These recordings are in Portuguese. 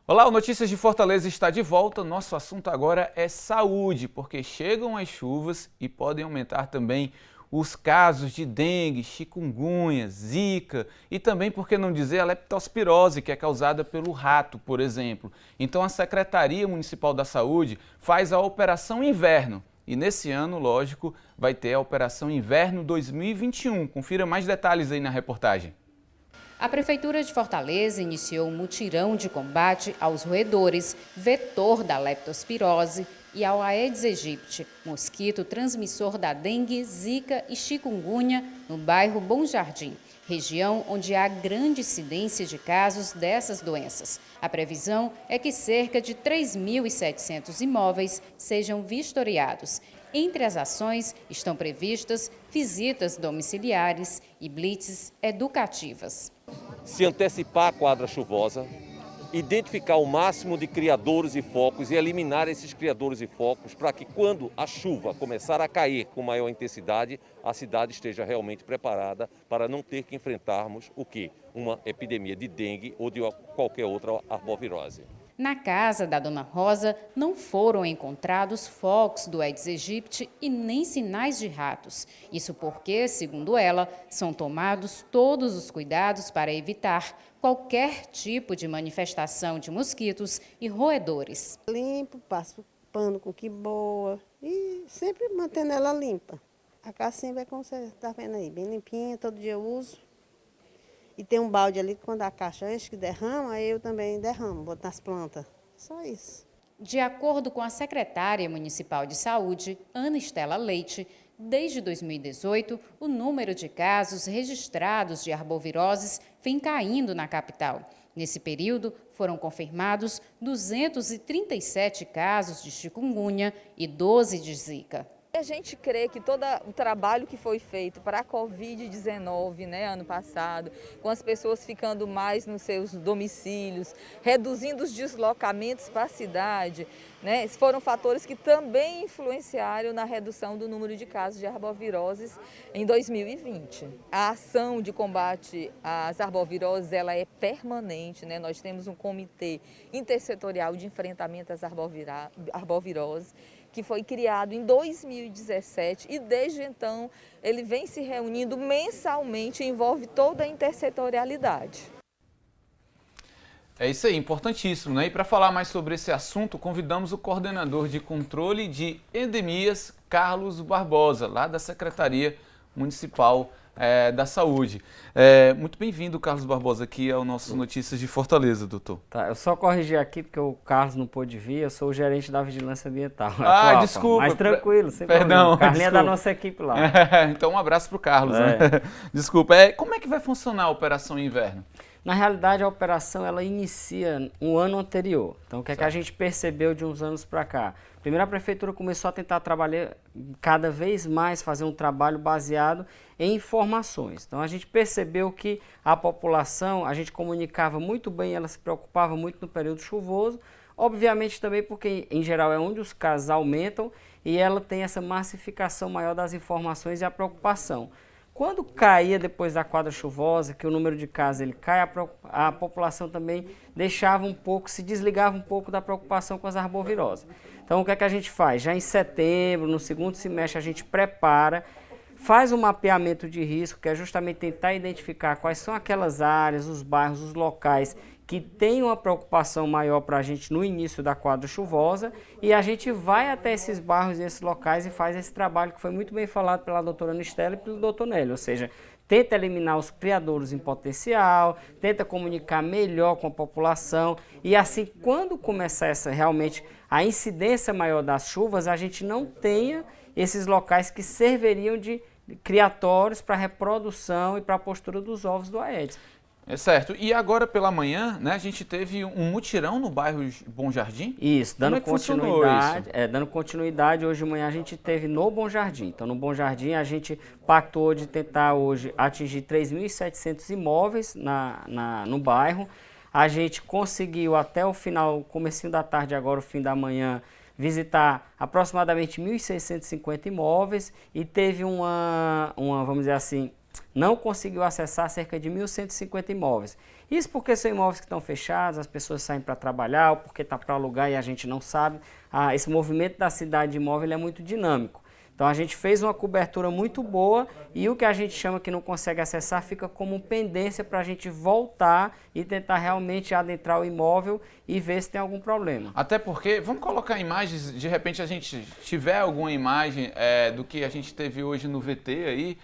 Olá, o Notícias de Fortaleza está de volta. Nosso assunto agora é saúde, porque chegam as chuvas e podem aumentar também os casos de dengue, chikungunya, zika e também, por que não dizer, a leptospirose, que é causada pelo rato, por exemplo. Então a Secretaria Municipal da Saúde faz a Operação Inverno. E nesse ano, lógico, vai ter a Operação Inverno 2021. Confira mais detalhes aí na reportagem. A Prefeitura de Fortaleza iniciou um mutirão de combate aos roedores, vetor da leptospirose, e ao Aedes aegypti, mosquito transmissor da dengue, zika e chikungunya, no bairro Bom Jardim, região onde há grande incidência de casos dessas doenças. A previsão é que cerca de 3.700 imóveis sejam vistoriados. Entre as ações estão previstas visitas domiciliares e blitzes educativas. Se antecipar a quadra chuvosa, identificar o máximo de criadouros e focos e eliminar esses criadouros e focos para que quando a chuva começar a cair com maior intensidade, a cidade esteja realmente preparada para não ter que enfrentarmos o quê? Uma epidemia de dengue ou de qualquer outra arbovirose. Na casa da Dona Rosa não foram encontrados focos do Aedes aegypti e nem sinais de ratos. Isso porque, segundo ela, são tomados todos os cuidados para evitar qualquer tipo de manifestação de mosquitos e roedores. Limpo, passo pano com que boa e sempre mantendo ela limpa. A casinha vai, como você está vendo aí, bem limpinha, todo dia eu uso. E tem um balde ali que quando a caixa enche que derrama, aí eu também derramo, boto nas plantas. Só isso. De acordo com a secretária municipal de saúde, Ana Estela Leite, desde 2018, o número de casos registrados de arboviroses vem caindo na capital. Nesse período, foram confirmados 237 casos de chikungunya e 12 de zika. A gente crê que todo o trabalho que foi feito para a Covid-19, ano passado, com as pessoas ficando mais nos seus domicílios, reduzindo os deslocamentos para a cidade, foram fatores que também influenciaram na redução do número de casos de arboviroses em 2020. A ação de combate às arboviroses ela é permanente, Nós temos um comitê intersetorial de enfrentamento às arboviroses, que foi criado em 2017 e desde então ele vem se reunindo mensalmente e envolve toda a intersetorialidade. É isso aí, importantíssimo, né? E para falar mais sobre esse assunto, convidamos o coordenador de controle de endemias, Carlos Barbosa, lá da Secretaria Municipal da Saúde. Muito bem-vindo, Carlos Barbosa, aqui ao nosso Notícias de Fortaleza, doutor. Tá, eu só corrigi aqui porque o Carlos não pôde vir, eu sou o gerente da Vigilância Ambiental. Ah, desculpa. Mas tranquilo, sem Perdão, problema. Carlinho é da desculpa. nossa equipe lá. Então um abraço para o Carlos, né? Desculpa, como é que vai funcionar a Operação Inverno? Na realidade, a operação ela inicia um ano anterior. Então, o que é que a gente percebeu de uns anos para cá? Primeiro, a Prefeitura começou a tentar trabalhar cada vez mais, fazer um trabalho baseado em informações. Então, a gente percebeu que a população, a gente comunicava muito bem, ela se preocupava muito no período chuvoso, obviamente também porque, em geral, é onde os casos aumentam e ela tem essa massificação maior das informações e a preocupação. Quando caía depois da quadra chuvosa, que o número de casos ele cai, a população também deixava um pouco, se desligava um pouco da preocupação com as arboviroses. Então o que é que a gente faz? Já em setembro, no segundo semestre, a gente prepara, faz um mapeamento de risco, que é justamente tentar identificar quais são aquelas áreas, os bairros, os locais que tem uma preocupação maior para a gente no início da quadra chuvosa e a gente vai até esses bairros e esses locais e faz esse trabalho que foi muito bem falado pela doutora Ana Estela e pelo doutor Nélio, ou seja, tenta eliminar os criadouros em potencial, tenta comunicar melhor com a população e assim, quando começar realmente a incidência maior das chuvas, a gente não tenha esses locais que serviriam de criatórios para a reprodução e para a postura dos ovos do Aedes. É certo. E agora pela manhã, a gente teve um mutirão no bairro Bom Jardim? Isso, dando continuidade. Dando continuidade, hoje de manhã a gente teve no Bom Jardim. Então, no Bom Jardim, a gente pactuou de tentar hoje atingir 3.700 imóveis no bairro. A gente conseguiu até o final, comecinho da tarde, agora o fim da manhã, visitar aproximadamente 1.650 imóveis e teve vamos dizer assim, não conseguiu acessar cerca de 1.150 imóveis. Isso porque são imóveis que estão fechados, as pessoas saem para trabalhar, ou porque está para alugar e a gente não sabe. Esse movimento da cidade de imóvel é muito dinâmico. Então a gente fez uma cobertura muito boa e o que a gente chama que não consegue acessar fica como pendência para a gente voltar e tentar realmente adentrar o imóvel e ver se tem algum problema. Até porque, vamos colocar imagens, de repente a gente tiver alguma imagem do que a gente teve hoje no VT aí,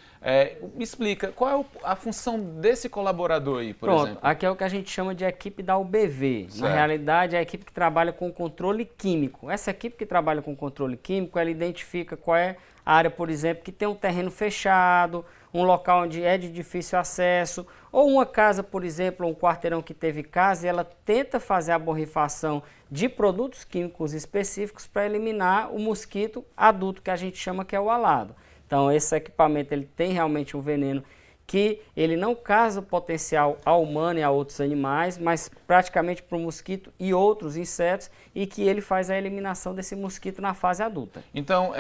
me explica, qual é a função desse colaborador aí, por exemplo? Aqui é o que a gente chama de equipe da UBV. Certo. Na realidade, é a equipe que trabalha com controle químico. Essa equipe que trabalha com controle químico, ela identifica qual é a área, por exemplo, que tem um terreno fechado, um local onde é de difícil acesso, ou uma casa, por exemplo, um quarteirão que teve casa e ela tenta fazer a borrifação de produtos químicos específicos para eliminar o mosquito adulto, que a gente chama que é o alado. Então, esse equipamento ele tem realmente um veneno que ele não causa potencial ao humano e a outros animais, mas praticamente para o mosquito e outros insetos, e que ele faz a eliminação desse mosquito na fase adulta. Então,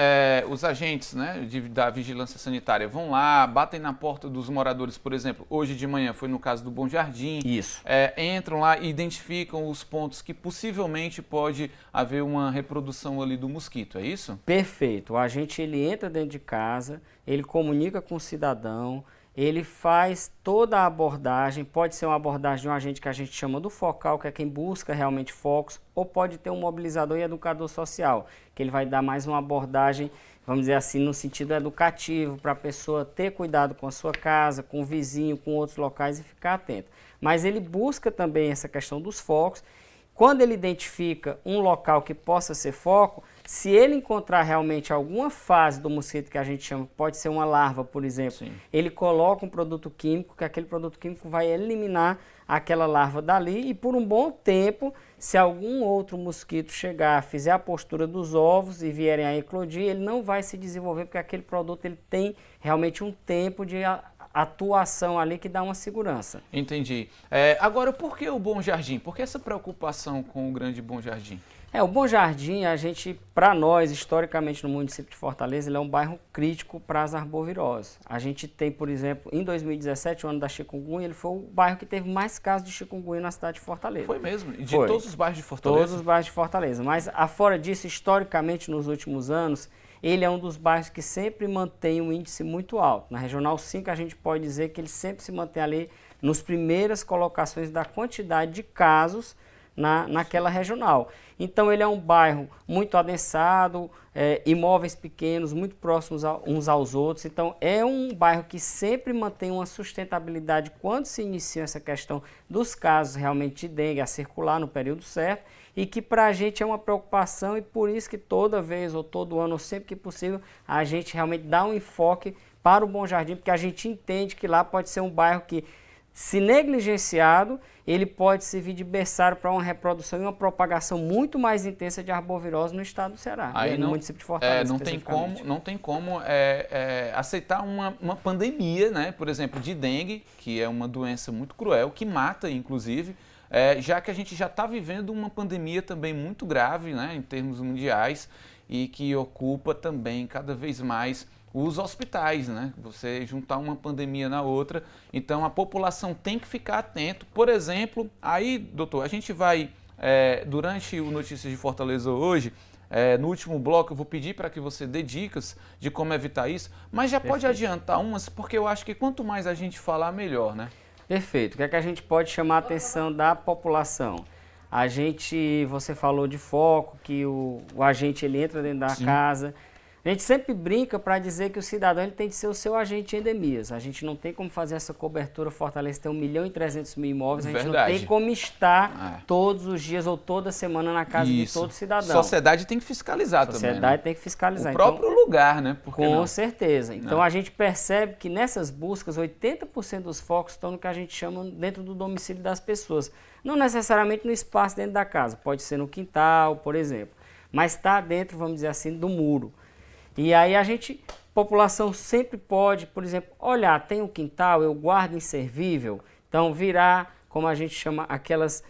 os agentes, né, da vigilância sanitária vão lá, batem na porta dos moradores, por exemplo, hoje de manhã foi no caso do Bom Jardim. Isso. Entram lá e identificam os pontos que possivelmente pode haver uma reprodução ali do mosquito, é isso? Perfeito. O agente ele entra dentro de casa, ele comunica com o cidadão, ele faz toda a abordagem, pode ser uma abordagem de um agente que a gente chama do focal, que é quem busca realmente focos, ou pode ter um mobilizador e educador social, que ele vai dar mais uma abordagem, vamos dizer assim, no sentido educativo, para a pessoa ter cuidado com a sua casa, com o vizinho, com outros locais e ficar atento. Mas ele busca também essa questão dos focos. Quando ele identifica um local que possa ser foco, se ele encontrar realmente alguma fase do mosquito que a gente chama, pode ser uma larva, por exemplo, Sim. ele coloca um produto químico, que aquele produto químico vai eliminar aquela larva dali e por um bom tempo, se algum outro mosquito chegar, fizer a postura dos ovos e vierem a eclodir, ele não vai se desenvolver porque aquele produto ele tem realmente um tempo de atuação ali que dá uma segurança. Entendi. Agora, por que o Bom Jardim? Por que essa preocupação com o grande Bom Jardim? O Bom Jardim, para nós, historicamente no município de Fortaleza, ele é um bairro crítico para as arboviroses. A gente tem, por exemplo, em 2017, o ano da chikungunya, ele foi o bairro que teve mais casos de chikungunya na cidade de Fortaleza. Foi mesmo? E de Foi. todos os bairros de Fortaleza? Todos os bairros de Fortaleza. Mas, afora disso, historicamente, nos últimos anos, ele é um dos bairros que sempre mantém um índice muito alto. Na Regional 5, a gente pode dizer que ele sempre se mantém ali nas primeiras colocações da quantidade de casos naquela regional. Então ele é um bairro muito adensado, imóveis pequenos, muito próximos uns aos outros. Então é um bairro que sempre mantém uma sustentabilidade quando se inicia essa questão dos casos realmente de dengue a circular no período certo e que para a gente é uma preocupação e por isso que toda vez ou todo ano ou sempre que possível a gente realmente dá um enfoque para o Bom Jardim, porque a gente entende que lá pode ser um bairro que, se negligenciado, ele pode servir de berçário para uma reprodução e uma propagação muito mais intensa de arbovirose no estado do Ceará, no município de Fortaleza. Não tem como aceitar uma pandemia, né? Por exemplo, de dengue, que é uma doença muito cruel, que mata, inclusive, já que a gente já está vivendo uma pandemia também muito grave, né, em termos mundiais, e que ocupa também cada vez mais os hospitais, né? Você juntar uma pandemia na outra, então a população tem que ficar atento. Por exemplo, aí, doutor, a gente vai, durante o Notícias de Fortaleza hoje, no último bloco eu vou pedir para que você dê dicas de como evitar isso, mas já pode adiantar umas, porque eu acho que quanto mais a gente falar, melhor, né? Perfeito. O que é que a gente pode chamar a atenção da população? Você falou de foco, que o agente ele entra dentro da Sim. casa. A gente sempre brinca para dizer que o cidadão ele tem de ser o seu agente em endemias. A gente não tem como fazer essa cobertura. Fortaleza tem 1.300.000 imóveis. A gente Verdade. não tem como estar todos os dias ou toda semana na casa de todo cidadão. Sociedade tem que fiscalizar também. Sociedade tem que fiscalizar. O próprio lugar, né? Por que Com não? certeza. Então Não. a gente percebe que nessas buscas, 80% dos focos estão no que a gente chama dentro do domicílio das pessoas. Não necessariamente no espaço dentro da casa. Pode ser no quintal, por exemplo. Mas está dentro, vamos dizer assim, do muro. E aí a população sempre pode, por exemplo, olhar, tem um quintal, eu guardo inservível, então virar, como a gente chama, aquelas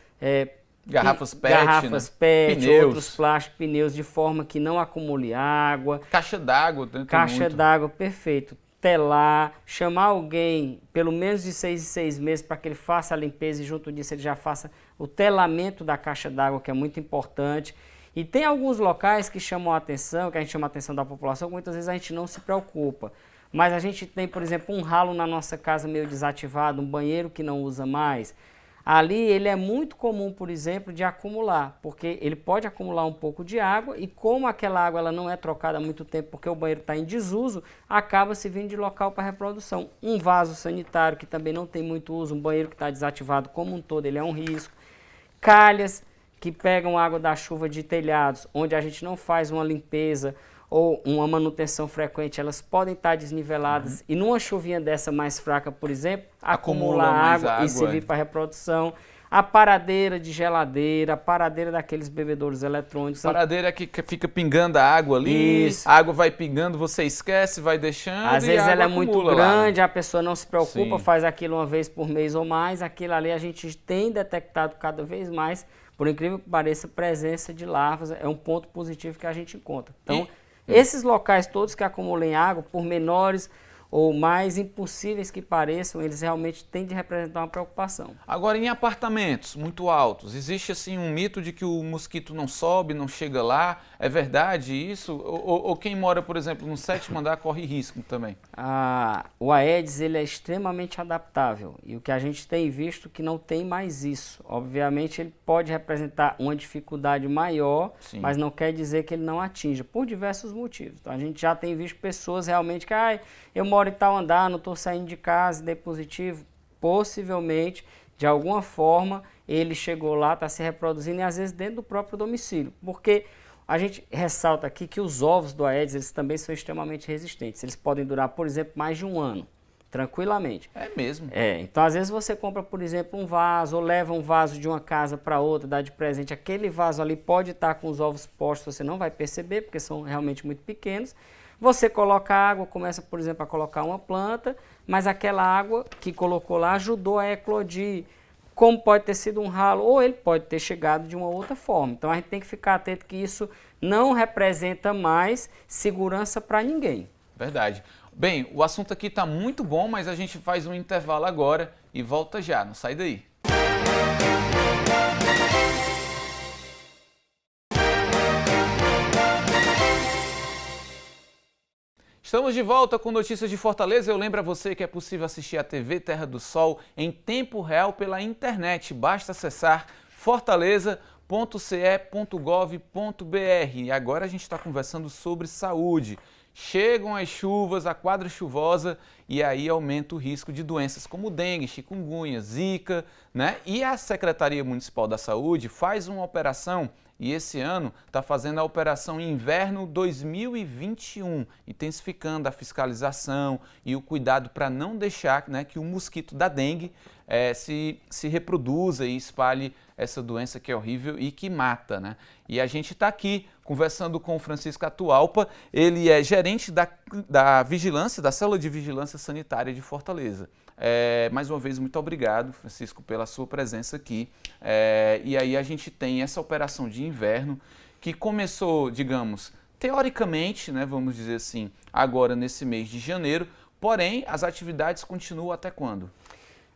garrafas PET, garrafas né? PET, Pneus. outros plásticos, pneus, de forma que não acumule água. Caixa d'água. Caixa d'água, perfeito. telar, chamar alguém pelo menos de 6 em 6 meses para que ele faça a limpeza e junto disso ele já faça o telamento da caixa d'água, que é muito importante. E tem alguns locais que chamam a atenção, que a gente chama a atenção da população, que muitas vezes a gente não se preocupa. Mas a gente tem, por exemplo, um ralo na nossa casa meio desativado, um banheiro que não usa mais. Ali ele é muito comum, por exemplo, de acumular, porque ele pode acumular um pouco de água e como aquela água ela não é trocada há muito tempo porque o banheiro está em desuso, acaba se vindo de local para reprodução. Um vaso sanitário que também não tem muito uso, um banheiro que está desativado como um todo, ele é um risco. Calhas que pegam água da chuva de telhados, onde a gente não faz uma limpeza ou uma manutenção frequente, elas podem estar desniveladas e numa chuvinha dessa mais fraca, por exemplo, acumular água e servir para reprodução. A paradeira de geladeira, a paradeira daqueles bebedouros eletrônicos. Paradeira que fica pingando a água ali, Isso. a água vai pingando, você esquece, vai deixando. Às vezes ela é muito grande, lá. a pessoa não se preocupa, Sim. faz aquilo uma vez por mês ou mais, aquilo ali a gente tem detectado cada vez mais, por incrível que pareça, presença de larvas é um ponto positivo que a gente encontra. Então, esses locais todos que acumulem água, por menores ou mais impossíveis que pareçam, eles realmente têm de representar uma preocupação. Agora, em apartamentos muito altos, existe assim um mito de que o mosquito não sobe, não chega lá. É verdade isso? Ou quem mora, por exemplo, no 7º andar corre risco também? O Aedes ele é extremamente adaptável e o que a gente tem visto que não tem mais isso. Obviamente ele pode representar uma dificuldade maior, Sim. mas não quer dizer que ele não atinja, por diversos motivos. Então, a gente já tem visto pessoas realmente que eu moro em tal andar, não estou saindo de casa, dei positivo. Possivelmente, de alguma forma, ele chegou lá, está se reproduzindo e às vezes dentro do próprio domicílio. Porque a gente ressalta aqui que os ovos do Aedes eles também são extremamente resistentes. Eles podem durar, por exemplo, mais de um ano, tranquilamente. É mesmo? Então às vezes você compra, por exemplo, um vaso ou leva um vaso de uma casa para outra, dá de presente. Aquele vaso ali pode estar com os ovos postos, você não vai perceber porque são realmente muito pequenos. Você coloca água, começa, por exemplo, a colocar uma planta, mas aquela água que colocou lá ajudou a eclodir. Como pode ter sido um ralo, ou ele pode ter chegado de uma outra forma. Então a gente tem que ficar atento que isso não representa mais segurança para ninguém. Verdade. Bem, o assunto aqui está muito bom, mas a gente faz um intervalo agora e volta já. Não sai daí. Estamos de volta com notícias de Fortaleza. Eu lembro a você que é possível assistir a TV Terra do Sol em tempo real pela internet. Basta acessar fortaleza.ce.gov.br. E agora a gente está conversando sobre saúde. Chegam as chuvas, a quadra chuvosa e aí aumenta o risco de doenças como dengue, chikungunya, zika, né? E a Secretaria Municipal da Saúde faz uma operação e esse ano está fazendo a Operação Inverno 2021, intensificando a fiscalização e o cuidado para não deixar, né, que o mosquito da dengue se reproduza e espalhe essa doença que é horrível e que mata, né? E a gente está aqui conversando com o Francisco Atualpa, ele é gerente da vigilância, da Célula de Vigilância Sanitária de Fortaleza. Mais uma vez, muito obrigado, Francisco, pela sua presença aqui. E aí a gente tem essa operação de inverno que começou, digamos, teoricamente, né, vamos dizer assim, agora nesse mês de janeiro, porém as atividades continuam até quando?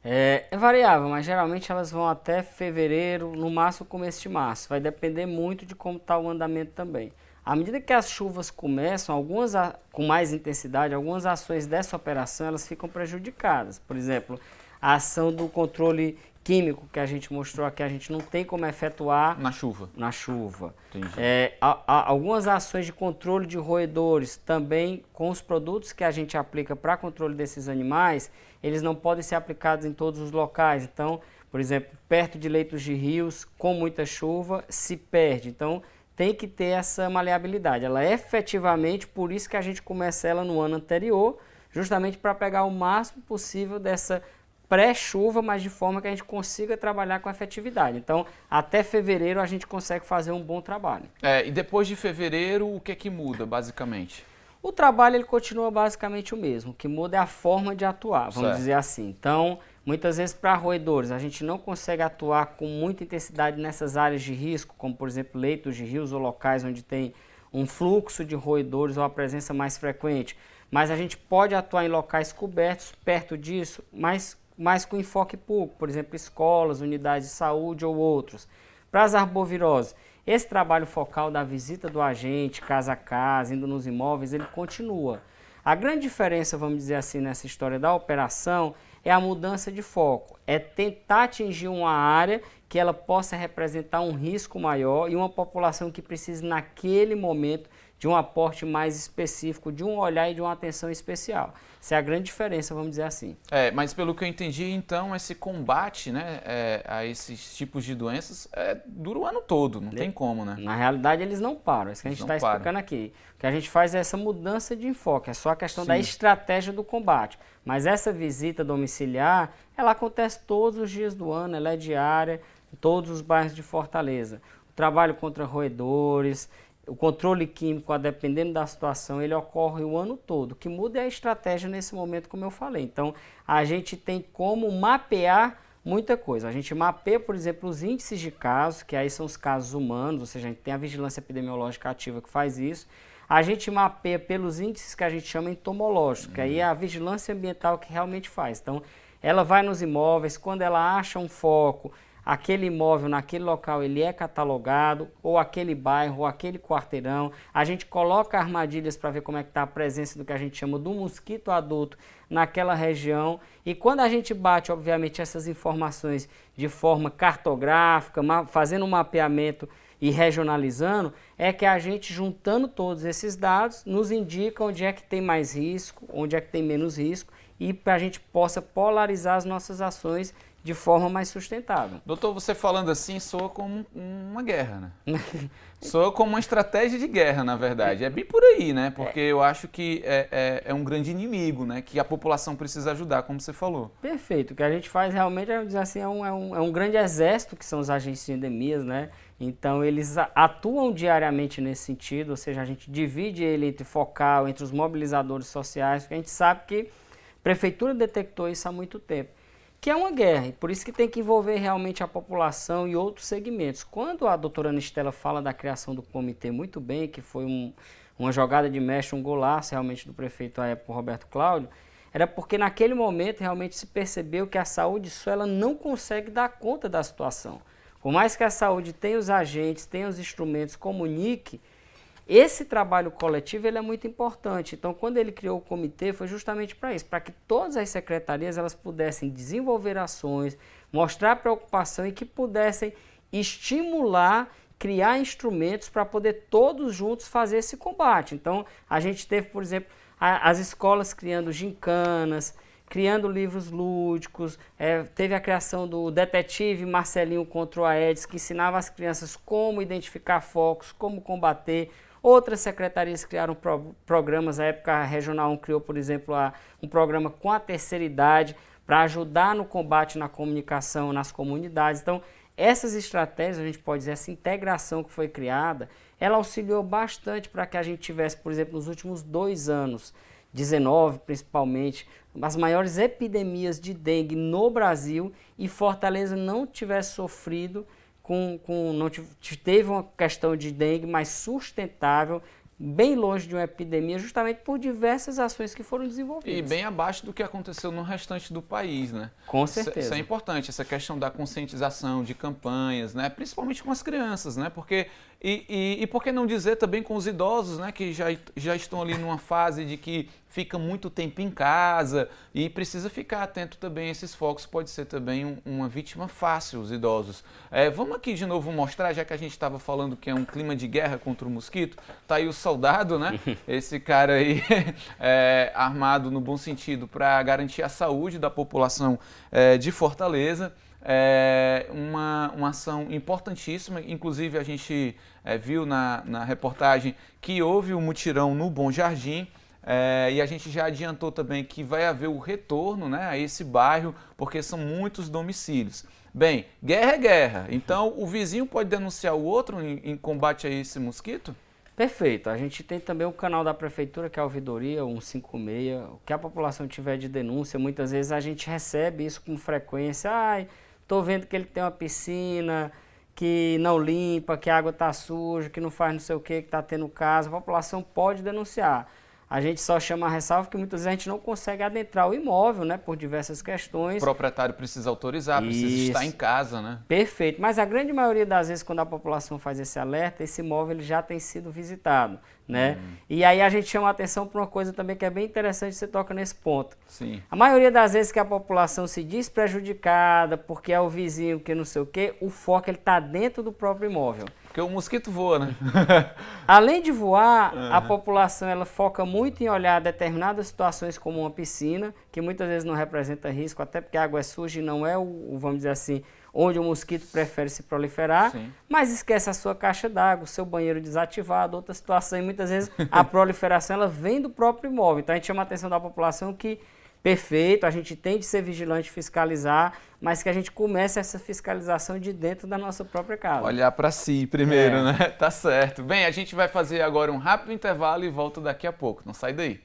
É variável, mas geralmente elas vão até fevereiro, no máximo começo de março. Vai depender muito de como está o andamento também. À medida que as chuvas começam, algumas com mais intensidade, algumas ações dessa operação elas ficam prejudicadas. Por exemplo, a ação do controle químico que a gente mostrou aqui, a gente não tem como efetuar na chuva. Na chuva. Entendi. Algumas ações de controle de roedores também com os produtos que a gente aplica para controle desses animais, eles não podem ser aplicados em todos os locais. Então, por exemplo, perto de leitos de rios, com muita chuva, se perde. Então, tem que ter essa maleabilidade. Ela é efetivamente, por isso que a gente começa ela no ano anterior, justamente para pegar o máximo possível dessa pré-chuva, mas de forma que a gente consiga trabalhar com efetividade. Então, até fevereiro a gente consegue fazer um bom trabalho. E depois de fevereiro, o que é que muda, basicamente? O trabalho ele continua basicamente o mesmo. O que muda é a forma de atuar, vamos dizer assim. Então, muitas vezes para roedores, a gente não consegue atuar com muita intensidade nessas áreas de risco, como por exemplo leitos de rios ou locais onde tem um fluxo de roedores ou a presença mais frequente. mas a gente pode atuar em locais cobertos, perto disso, mais com enfoque público, por exemplo, escolas, unidades de saúde ou outros. Para as arboviroses, esse trabalho focal da visita do agente, casa a casa, indo nos imóveis, ele continua. A grande diferença, vamos dizer assim, nessa história da operação é a mudança de foco, é tentar atingir uma área que ela possa representar um risco maior e uma população que precise naquele momento de um aporte mais específico, de um olhar e de uma atenção especial. Essa é a grande diferença, vamos dizer assim. Mas pelo que eu entendi, então, esse combate, né, a esses tipos de doenças dura o ano todo, não tem como, né? Na realidade, eles não param, é isso que a gente está explicando aqui. O que a gente faz é essa mudança de enfoque, é só a questão da estratégia do combate. Mas essa visita domiciliar, ela acontece todos os dias do ano, ela é diária, em todos os bairros de Fortaleza. O trabalho contra roedores, o controle químico, dependendo da situação, ele ocorre o ano todo. O que muda é a estratégia nesse momento, como eu falei. Então, a gente tem como mapear muita coisa. A gente mapeia, por exemplo, os índices de casos, que aí são os casos humanos, ou seja, a gente tem a vigilância epidemiológica ativa que faz isso. A gente mapeia pelos índices que a gente chama entomológicos, que aí é a vigilância ambiental que realmente faz. Então, ela vai nos imóveis, quando ela acha um foco, aquele imóvel naquele local ele é catalogado, ou aquele bairro, ou aquele quarteirão. A gente coloca armadilhas para ver como é que está a presença do que a gente chama do mosquito adulto naquela região. E quando a gente bate, obviamente, essas informações de forma cartográfica, fazendo um mapeamento e regionalizando, é que a gente, juntando todos esses dados, nos indica onde é que tem mais risco, onde é que tem menos risco, e para a gente possa polarizar as nossas ações de forma mais sustentável. Doutor, você falando assim soa como uma guerra, né? Soa como uma estratégia de guerra, na verdade. É bem por aí, né? Porque eu acho que é um grande inimigo, né? Que a população precisa ajudar, como você falou. Perfeito. O que a gente faz realmente é dizer assim, é um grande exército, que são os agentes de endemias, né? Então eles atuam diariamente nesse sentido, ou seja, a gente divide ele entre focal, entre os mobilizadores sociais, porque a gente sabe que a prefeitura detectou isso há muito tempo. Que é uma guerra, e por isso que tem que envolver realmente a população e outros segmentos. Quando a doutora Ana Estela fala da criação do comitê muito bem, que foi uma jogada de mestre, um golaço realmente do prefeito à época, Roberto Cláudio, era porque naquele momento realmente se percebeu que a saúde só ela não consegue dar conta da situação. Por mais que a saúde tenha os agentes, tenha os instrumentos, comunique, esse trabalho coletivo ele é muito importante. Então, quando ele criou o comitê, foi justamente para isso, para que todas as secretarias elas pudessem desenvolver ações, mostrar preocupação e que pudessem estimular, criar instrumentos para poder todos juntos fazer esse combate. Então, a gente teve, por exemplo, as escolas criando gincanas, criando livros lúdicos, teve a criação do detetive Marcelinho contra o Aedes, que ensinava as crianças como identificar focos, como combater. Outras secretarias criaram programas, a época regional 1 criou, por exemplo, um programa com a terceira idade para ajudar no combate na comunicação nas comunidades. Então, essas estratégias, a gente pode dizer, essa integração que foi criada, ela auxiliou bastante para que a gente tivesse, por exemplo, nos últimos 2 anos, 19 principalmente, as maiores epidemias de dengue no Brasil e Fortaleza não tivesse sofrido não teve uma questão de dengue mais sustentável, bem longe de uma epidemia, justamente por diversas ações que foram desenvolvidas. E bem abaixo do que aconteceu no restante do país, né? Com certeza. Isso é importante, essa questão da conscientização, de campanhas, né? Principalmente com as crianças, né? Porque, e por que não dizer também com os idosos, né? Que já estão ali numa fase de que fica muito tempo em casa e precisa ficar atento também a esses focos, pode ser também uma vítima fácil, os idosos. Vamos aqui de novo mostrar, já que a gente estava falando que é um clima de guerra contra o mosquito, tá aí o soldado, né? Esse cara aí armado no bom sentido para garantir a saúde da população de Fortaleza. Uma ação importantíssima, inclusive a gente viu na reportagem que houve um mutirão no Bom Jardim, e a gente já adiantou também que vai haver o retorno, né, a esse bairro, porque são muitos domicílios. Bem, guerra é guerra, então o vizinho pode denunciar o outro em combate a esse mosquito? Perfeito. A gente tem também o canal da prefeitura, que é a ouvidoria 156. O que a população tiver de denúncia, muitas vezes a gente recebe isso com frequência. Estou vendo que ele tem uma piscina, que não limpa, que a água está suja, que não faz não sei o que está tendo caso. A população pode denunciar. a gente só chama a ressalva que muitas vezes a gente não consegue adentrar o imóvel, né, por diversas questões. O proprietário precisa autorizar, precisa estar em casa, né? Perfeito, mas a grande maioria das vezes quando a população faz esse alerta, esse imóvel ele já tem sido visitado, né? E aí a gente chama a atenção para uma coisa também que é bem interessante, você toca nesse ponto. Sim. A maioria das vezes que a população se diz prejudicada porque é o vizinho que não sei o quê, o foco ele está dentro do próprio imóvel. Porque o mosquito voa, né? Além de voar, a população ela foca muito em olhar determinadas situações como uma piscina, que muitas vezes não representa risco, até porque a água é suja e não é vamos dizer assim, onde o mosquito prefere se proliferar, Sim. mas esquece a sua caixa d'água, o seu banheiro desativado, outra situação, e muitas vezes a proliferação ela vem do próprio imóvel. Então a gente chama a atenção da população que perfeito, a gente tem de ser vigilante, fiscalizar, mas que a gente comece essa fiscalização de dentro da nossa própria casa. Olhar para si primeiro, né? Tá certo. Bem, a gente vai fazer agora um rápido intervalo e volta daqui a pouco. Não sai daí.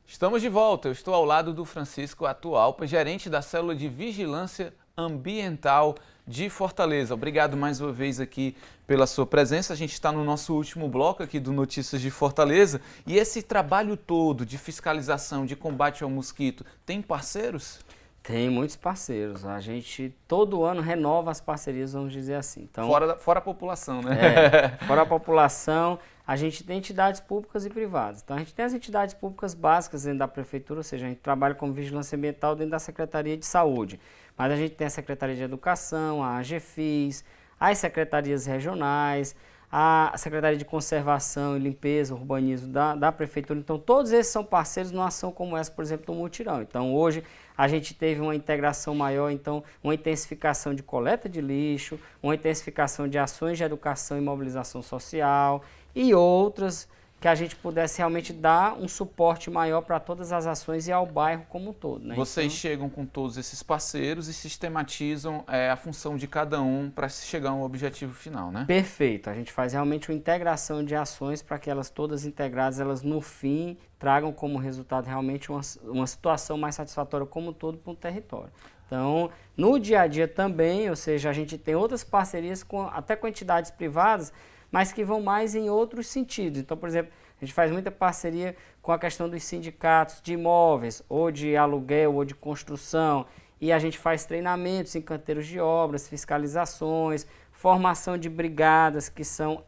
Estamos de volta. Eu estou ao lado do Francisco Atualpa, gerente da Célula de Vigilância Ambiental de Fortaleza. Obrigado mais uma vez aqui pela sua presença. A gente está no nosso último bloco aqui do Notícias de Fortaleza. E esse trabalho todo de fiscalização, de combate ao mosquito, tem parceiros? Tem muitos parceiros. A gente todo ano renova as parcerias, vamos dizer assim. Então, Fora a população, né? Fora a população, a gente tem entidades públicas e privadas. Então, a gente tem as entidades públicas básicas dentro da prefeitura, ou seja, a gente trabalha com vigilância ambiental dentro da Secretaria de Saúde. Mas a gente tem a Secretaria de Educação, a AGFIS, as secretarias regionais, a Secretaria de Conservação e Limpeza, Urbanismo da Prefeitura. Então, todos esses são parceiros numa ação como essa, por exemplo, do mutirão. Então, hoje, a gente teve uma integração maior, então, uma intensificação de coleta de lixo, uma intensificação de ações de educação e mobilização social e outras que a gente pudesse realmente dar um suporte maior para todas as ações e ao bairro como um todo, né? Vocês chegam com todos esses parceiros e sistematizam a função de cada um para chegar ao objetivo final, né? Perfeito. A gente faz realmente uma integração de ações para que elas todas integradas, elas no fim tragam como resultado realmente uma situação mais satisfatória como um todo para o território. Então, no dia a dia também, ou seja, a gente tem outras parcerias até com entidades privadas, mas que vão mais em outros sentidos. Então, por exemplo, a gente faz muita parceria com a questão dos sindicatos de imóveis, ou de aluguel, ou de construção, e a gente faz treinamentos em canteiros de obras, fiscalizações, formação de brigadas, que são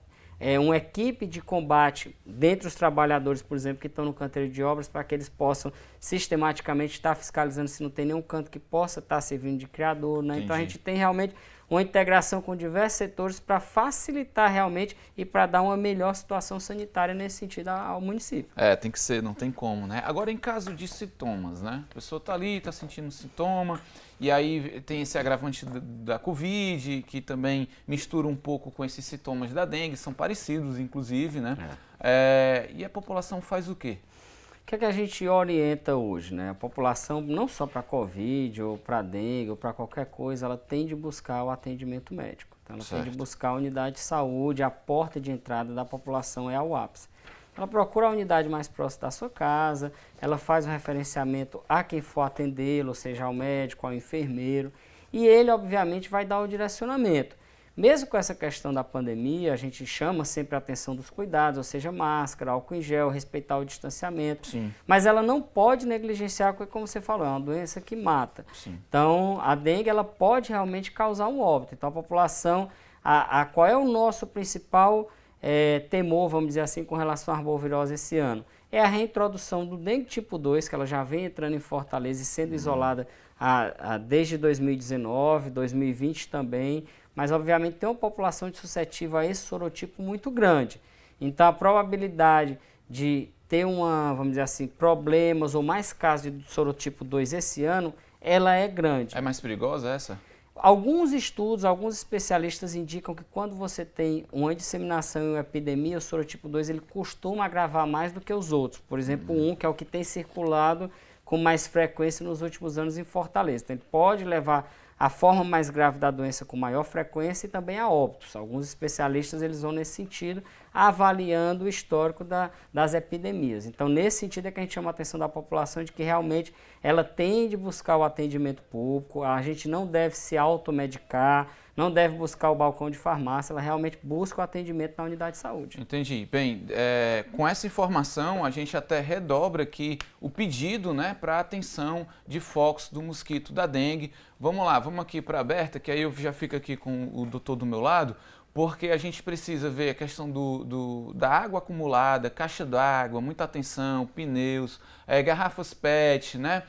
uma equipe de combate dentre os trabalhadores, por exemplo, que estão no canteiro de obras, para que eles possam sistematicamente estar fiscalizando se não tem nenhum canto que possa estar servindo de criador, né? Então, a gente tem realmente uma integração com diversos setores para facilitar realmente e para dar uma melhor situação sanitária nesse sentido ao município. Tem que ser, não tem como, né? Agora, em caso de sintomas, né? A pessoa está ali, está sentindo sintoma, e aí tem esse agravante da Covid, que também mistura um pouco com esses sintomas da dengue, são parecidos, inclusive, né? E a população faz o quê? O que é que a gente orienta hoje, né? A população, não só para Covid, ou para dengue, ou para qualquer coisa, ela tem de buscar o atendimento médico. Então, ela tem de buscar a unidade de saúde, a porta de entrada da população é a UAPS. Ela procura a unidade mais próxima da sua casa, ela faz um referenciamento a quem for atendê-lo, ou seja, ao médico, ao enfermeiro, e ele, obviamente, vai dar o direcionamento. Mesmo com essa questão da pandemia, a gente chama sempre a atenção dos cuidados, ou seja, máscara, álcool em gel, respeitar o distanciamento. Sim. Mas ela não pode negligenciar, como você falou, é uma doença que mata. Sim. Então, a dengue ela pode realmente causar um óbito. Então, a população, qual é o nosso principal temor, vamos dizer assim, com relação à arbovirose esse ano? É a reintrodução do dengue tipo 2, que ela já vem entrando em Fortaleza e sendo isolada desde 2019, 2020 também, mas obviamente tem uma população suscetível a esse sorotipo muito grande. Então a probabilidade de ter vamos dizer assim, problemas ou mais casos de sorotipo 2 esse ano, ela é grande. É mais perigosa essa? Alguns estudos, alguns especialistas indicam que quando você tem uma disseminação e uma epidemia, o sorotipo 2 ele costuma agravar mais do que os outros. Por exemplo, que é o que tem circulado com mais frequência nos últimos anos em Fortaleza. Então, ele pode levar a forma mais grave da doença com maior frequência e também a óbitos. Alguns especialistas eles vão nesse sentido, avaliando o histórico das epidemias. Então, nesse sentido é que a gente chama a atenção da população de que realmente ela tem de buscar o atendimento público, a gente não deve se automedicar, não deve buscar o balcão de farmácia, ela realmente busca o atendimento na unidade de saúde. Entendi. Bem, com essa informação, a gente até redobra aqui o pedido, né, para atenção de focos do mosquito da dengue. Vamos lá, vamos aqui para a Berta, que aí eu já fico aqui com o doutor do meu lado, porque a gente precisa ver a questão da água acumulada, caixa d'água, muita atenção, pneus, garrafas PET, né?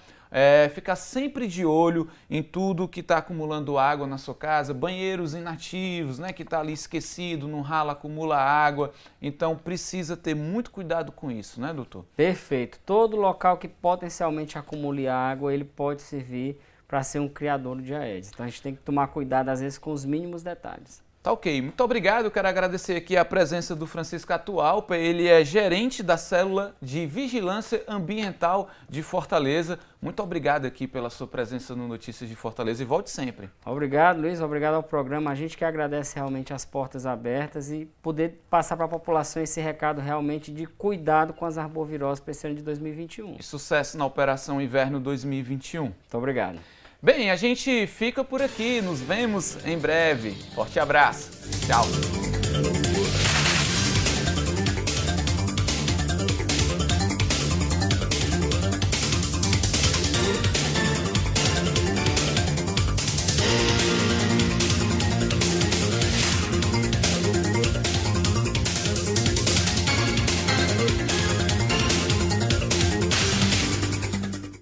Ficar sempre de olho em tudo que está acumulando água na sua casa, banheiros inativos, né, que está ali esquecido, no ralo acumula água, então precisa ter muito cuidado com isso, né, doutor? Perfeito. Todo local que potencialmente acumule água, ele pode servir para ser um criadouro de Aedes. Então a gente tem que tomar cuidado às vezes com os mínimos detalhes. Tá ok, muito obrigado, eu quero agradecer aqui a presença do Francisco Atualpa, ele é gerente da Célula de Vigilância Ambiental de Fortaleza. Muito obrigado aqui pela sua presença no Notícias de Fortaleza e volte sempre. Obrigado, Luiz, obrigado ao programa, a gente que agradece realmente as portas abertas e poder passar para a população esse recado realmente de cuidado com as arboviroses para esse ano de 2021. E sucesso na Operação Inverno 2021. Muito obrigado. Bem, a gente fica por aqui, nos vemos em breve. Forte abraço, tchau!